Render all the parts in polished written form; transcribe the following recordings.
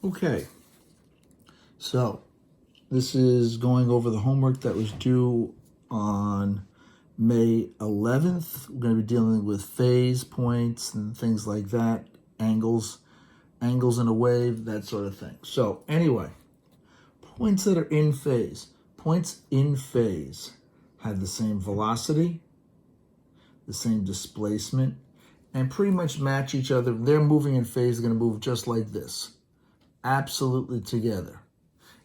Okay, so this is going over the homework that was due on May 11th. We're going to be dealing with phase points and things like that, angles in a wave, that sort of thing. So anyway, points that are in phase. Points in phase have the same velocity, the same displacement, and pretty much match each other. They're moving in phase, they're going to move just like this, absolutely together.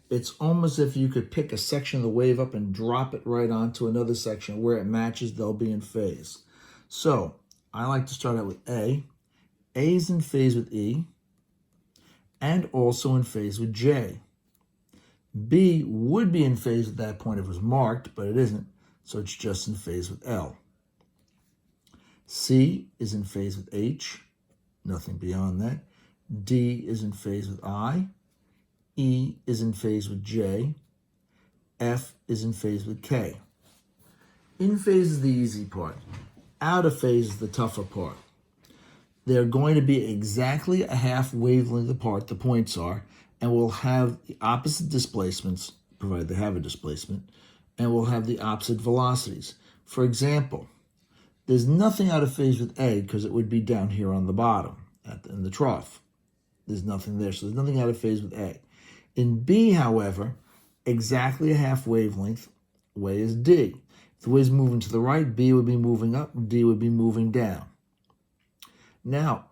It's almost as if you could pick a section of the wave up and drop it right onto another section where it matches, they'll be in phase. So I like to start out with A. A is in phase with E and also in phase with J. B would be in phase at that point if it was marked, but it isn't, so it's just in phase with L. C is in phase with H, nothing beyond that. D is in phase with I. E is in phase with J. F is in phase with K. In phase is the easy part. Out of phase is the tougher part. They're going to be exactly a half wavelength apart, the points are, and will have the opposite displacements, provided they have a displacement, and will have the opposite velocities. For example, there's nothing out of phase with A because it would be down here on the bottom in the trough. There's nothing there, so there's nothing out of phase with A. In B, however, exactly a half wavelength way is D. If the wave is moving to the right, B would be moving up, D would be moving down. Now,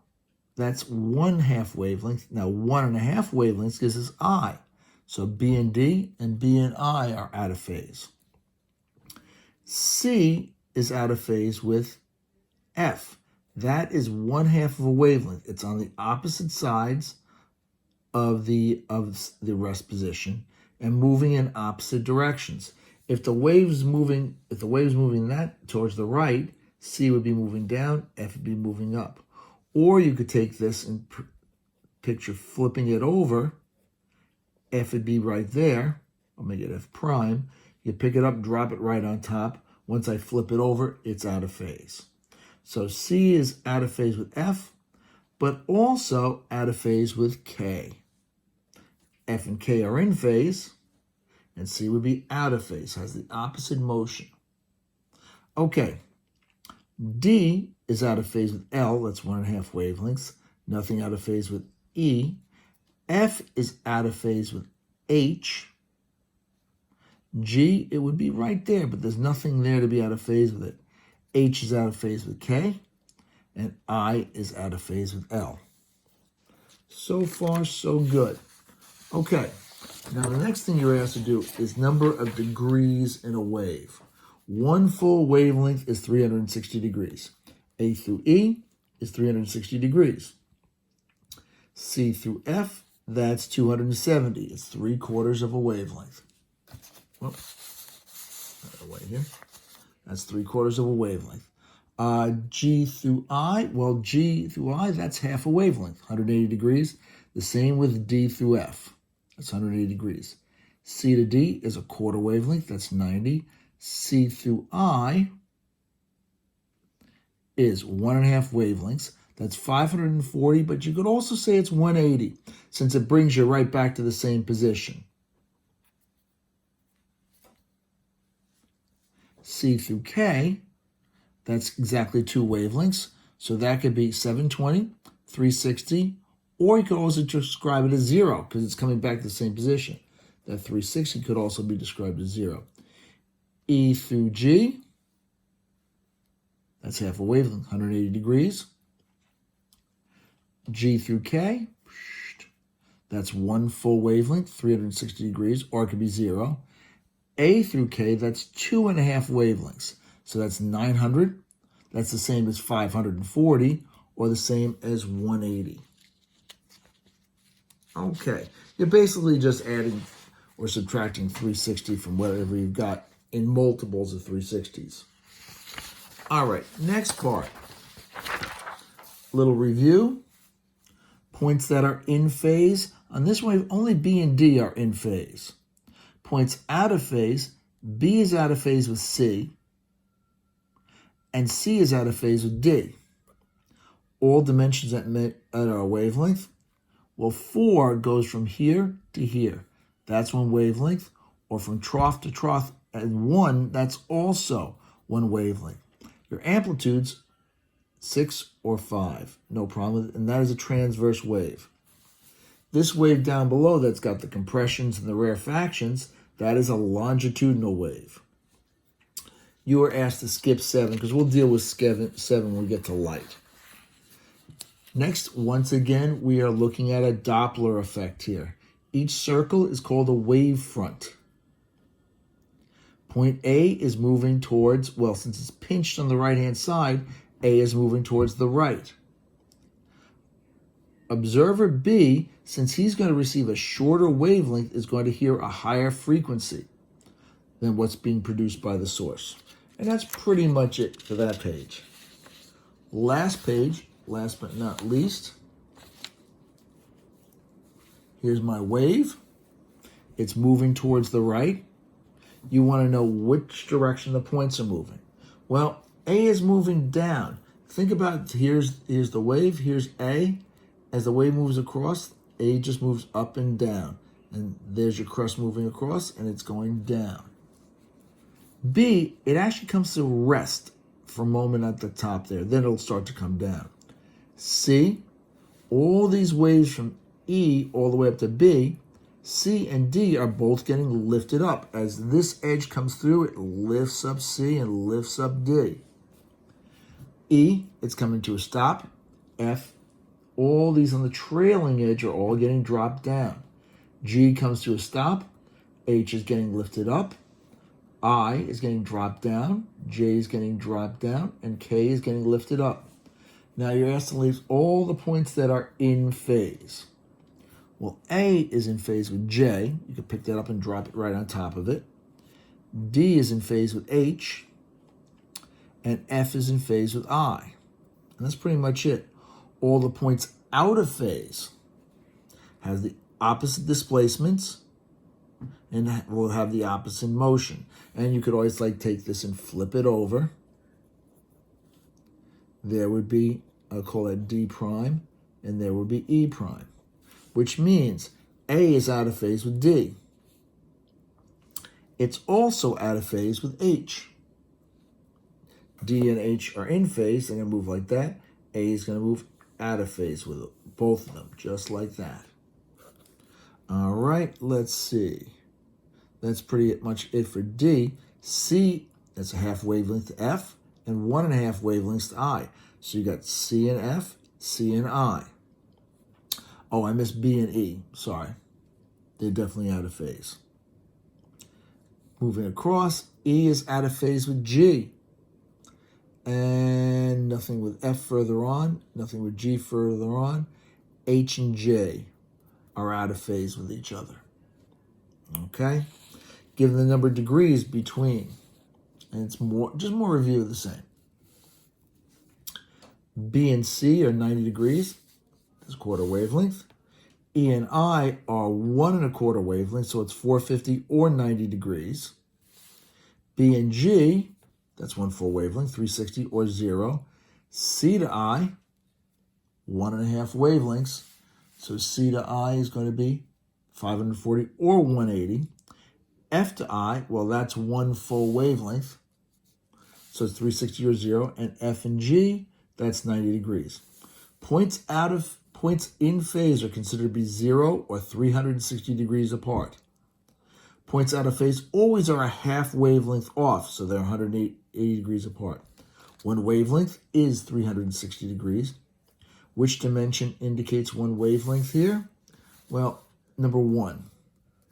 that's 1/2 wavelength. Now, 1.5 wavelengths gives us I. So B and D and B and I are out of phase. C is out of phase with F. That is 1/2 of a wavelength. It's on the opposite sides of the rest position and moving in opposite directions. If the wave's moving that towards the right, C would be moving down, F would be moving up. Or you could take this and picture flipping it over. F would be right there. I'll make it F prime. You pick it up, drop it right on top. Once I flip it over, it's out of phase. So C is out of phase with F, but also out of phase with K. F and K are in phase, and C would be out of phase, has the opposite motion. Okay, D is out of phase with L, that's 1.5 wavelengths, nothing out of phase with E. F is out of phase with H. G, it would be right there, but there's nothing there to be out of phase with it. H is out of phase with K, and I is out of phase with L. So far, so good. Okay, now the next thing you're asked to do is number of degrees in a wave. One full wavelength is 360 degrees. A through E is 360 degrees. C through F, that's 270. It's 3/4 of a wavelength. Well, away here. That's 3/4 of a wavelength. G through I, well, G through I, that's half a wavelength, 180 degrees. The same with D through F, that's 180 degrees. C to D is a 1/4 wavelength, that's 90. C through I is 1.5 wavelengths, that's 540, but you could also say it's 180, since it brings you right back to the same position. C through K, that's exactly 2 wavelengths. So that could be 720, 360, or you could also describe it as 0 because it's coming back to the same position. That 360 could also be described as 0. E through G, that's half a wavelength, 180 degrees. G through K, that's 1 full wavelength, 360 degrees, or it could be 0. A through K, that's 2.5 wavelengths. So that's 900. That's the same as 540, or the same as 180. Okay, you're basically just adding or subtracting 360 from whatever you've got in multiples of 360s. All right, next part. Little review. Points that are in phase. On this wave, only B and D are in phase. Points out of phase, B is out of phase with C, and C is out of phase with D. All dimensions that are a wavelength, Well, 4 goes from here to here. That's one wavelength. Or from trough to trough. And 1, that's also one wavelength. Your amplitudes, 6 or 5. No problem. And that is a transverse wave. This wave down below that's got the compressions and the rarefactions, that is a longitudinal wave. You are asked to skip 7 because we'll deal with 7 when we get to light. Next, once again, we are looking at a Doppler effect here. Each circle is called a wavefront. Point A is moving towards, well, since it's pinched on the right-hand side, A is moving towards the right. Observer B, since he's going to receive a shorter wavelength, is going to hear a higher frequency than what's being produced by the source. And that's pretty much it for that page. Last page, last but not least, here's my wave. It's moving towards the right. You want to know which direction the points are moving. Well, A is moving down. Think about, here's the wave, here's A. As the wave moves across, A just moves up and down. And there's your crust moving across, and it's going down. B, it actually comes to rest for a moment at the top there. Then it'll start to come down. C, all these waves from E all the way up to B, C and D are both getting lifted up. As this edge comes through, it lifts up C and lifts up D. E, it's coming to a stop. F, all these on the trailing edge are all getting dropped down. G comes to a stop. H is getting lifted up. I is getting dropped down. J is getting dropped down. And K is getting lifted up. Now you're asked to leave all the points that are in phase. Well, A is in phase with J. You can pick that up and drop it right on top of it. D is in phase with H. And F is in phase with I. And that's pretty much it. All the points out of phase has the opposite displacements and will have the opposite motion. And you could always take this and flip it over. There would be, I'll call that D prime, and there would be E prime, which means A is out of phase with D. It's also out of phase with H. D and H are in phase. They're going to move like that. A is going to move out of phase with both of them, just like that. All right, let's see. That's pretty much it for D. C, that's a half wavelength to F, and 1.5 wavelengths to I. So you got C and F, C and I. Oh, I missed B and E. Sorry. They're definitely out of phase. Moving across, E is out of phase with G. And nothing with F further on, nothing with G further on. H and J are out of phase with each other. Okay? Given the number of degrees between. And it's just more review of the same. B and C are 90 degrees. That's a quarter wavelength. E and I are 1 1/4 wavelength, so it's 450 or 90 degrees. B and G, that's 1 full wavelength, 360 or 0. C to I, 1.5 wavelengths. So C to I is going to be 540 or 180. F to I, well, that's 1 full wavelength. So it's 360 or 0. And F and G, that's 90 degrees. Points in phase are considered to be 0 or 360 degrees apart. Points out of phase always are a half wavelength off, so they're 180 degrees apart. One wavelength is 360 degrees. Which dimension indicates one wavelength here? Well, number 1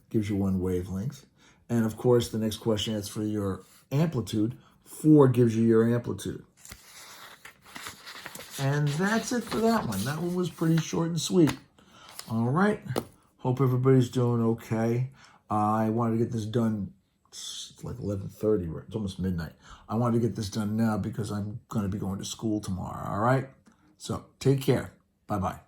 gives you 1 wavelength. And of course, the next question is for your amplitude. 4 gives you your amplitude. And that's it for that one. That one was pretty short and sweet. All right. Hope everybody's doing okay. I wanted to get this done. It's like 11:30. It's almost midnight. I wanted to get this done now because I'm going to be going to school tomorrow. All right. So take care. Bye-bye.